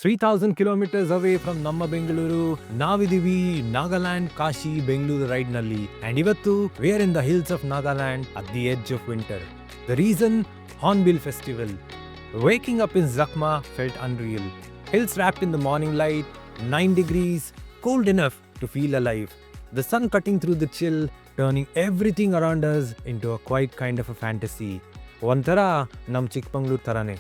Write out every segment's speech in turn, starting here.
3,000 kilometers away from Namma Bengaluru, Navidivi Nagaland Kashi Bengaluru ride Nalli. And ivattu, we are in the hills of Nagaland at the edge of winter. The reason? Hornbill Festival. Waking up in Zakma felt unreal. Hills wrapped in the morning light, 9 degrees, cold enough to feel alive. The sun cutting through the chill, turning everything around us into a quiet kind of a fantasy. Ontara nam Chikmangaluru tarane.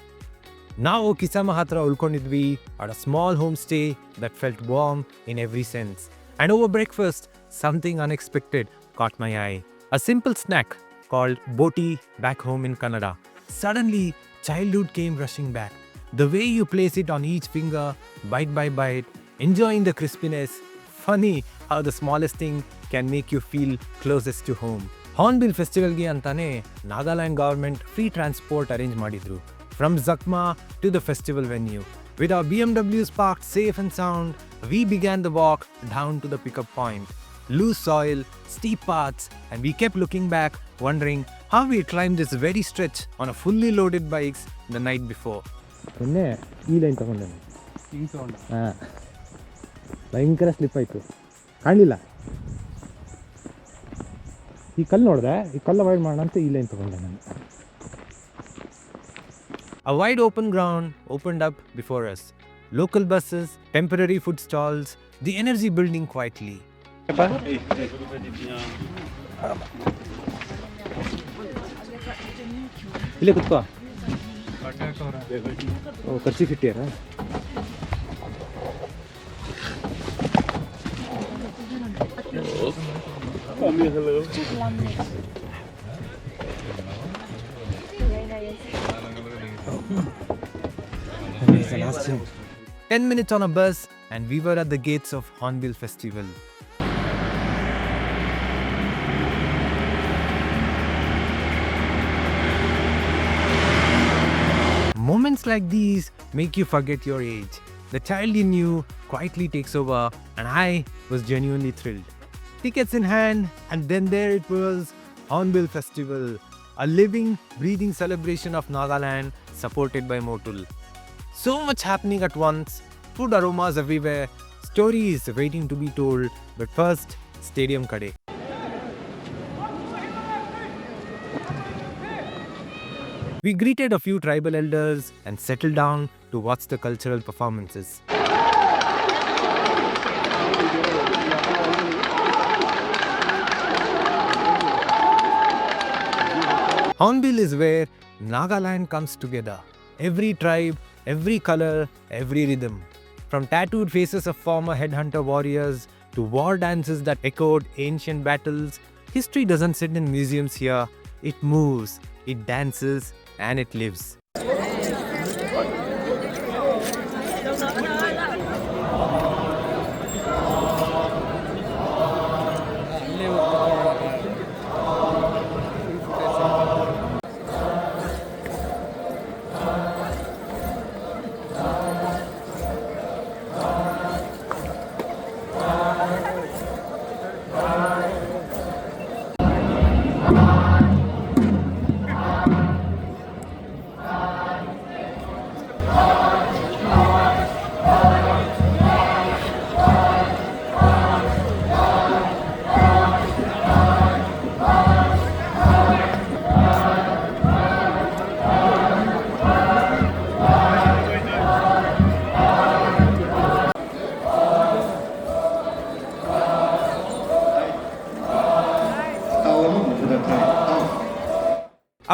Now Kisama hatra ulkondidvi at a small homestay that felt warm in every sense. And over breakfast, something unexpected caught my eye. A simple snack called boti back home in Kannada. Suddenly, childhood came rushing back. The way you place it on each finger, bite by bite, enjoying the crispiness. Funny how the smallest thing can make you feel closest to home. Hornbill Festival ge antane Nagaland government free transport arrange madidru. From Zakma to the festival venue. With our BMWs parked safe and sound, we began the walk down to the pickup point. Loose soil, steep paths, and we kept looking back, wondering how we climbed this very stretch on a fully loaded bikes the night before. ಭಯಂಕರ slip ಆಯಿತು, ಕಾಣಲಿಲ್ಲ. ಈ ಕಲ್ಲು ನೋಡಿದೆ, ಈ ಕಲ್ಲು avoid ಮಾಡೋಣ ಅಂತ ಈ ಲೈನ್ ತೊಗೊಂಡೆ ನಾನು. A wide open ground opened up before us. Local buses, temporary food stalls, the energy building quietly. ಇಲ್ಲೇ ಕುತ್ಕೋ. ಓ, ಖರ್ಚಿ ಕಿಟ್ಟಿಯಾರ? Hello. 10 minutes on a bus and we were at the gates of Hornbill Festival. Moments like these make you forget your age. The child you knew quietly takes over and I was genuinely thrilled. Tickets in hand, and then there it was, Hornbill Festival, a living, breathing celebration of Nagaland supported by Motul. So much happening at once, food aromas everywhere, stories waiting to be told, but first, Stadium Kade. We greeted a few tribal elders and settled down to watch the cultural performances. Hornbill is where Nagaland comes together. Every tribe, every color, every rhythm. From tattooed faces of former headhunter warriors to war dances that echoed ancient battles, history doesn't sit in museums here. It moves, it dances, and it lives.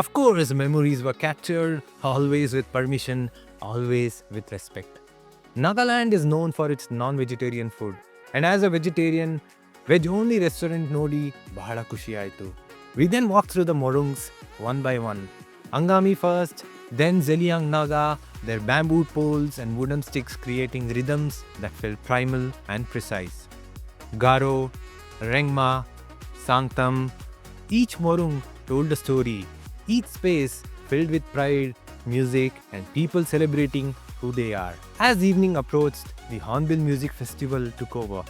Of course, memories were captured, always with permission, always with respect. Nagaland is known for its non-vegetarian food. And as a vegetarian, veg-only restaurant nodi bahada kushi aitu. We then walked through the Morungs one by one. Angami first, then Zeliang Naga, their bamboo poles and wooden sticks creating rhythms that felt primal and precise. Garo, Rengma, Sangtam, each Morung told a story. Each space filled with pride, music, and people celebrating who they are. As evening approached, the Hornbill Music Festival took over.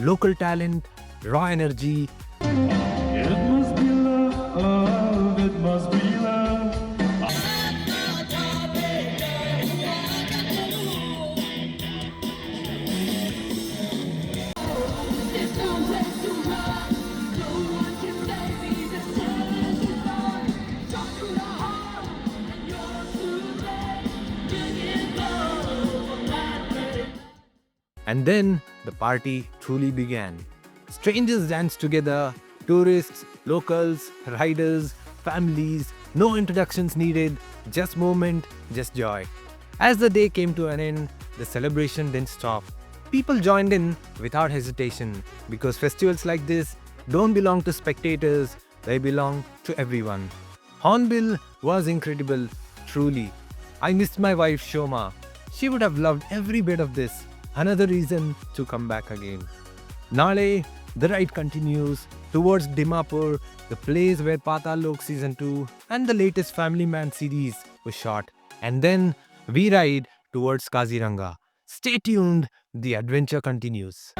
Local talent, raw energy. It must be love, it must be love. And then the party truly began. Strangers danced together, tourists, locals, riders, families, no introductions needed, just moment, just joy. As the day came to an end, the celebration didn't stop. People joined in without hesitation because festivals like this don't belong to spectators, they belong to everyone. Hornbill was incredible, truly. I missed my wife Shoma. She would have loved every bit of this. Another reason to come back again. Nale, the ride continues towards Dimapur, the place where Patal Lok Season 2 and the latest Family Man series was shot. And then we ride towards Kaziranga. Stay tuned, the adventure continues.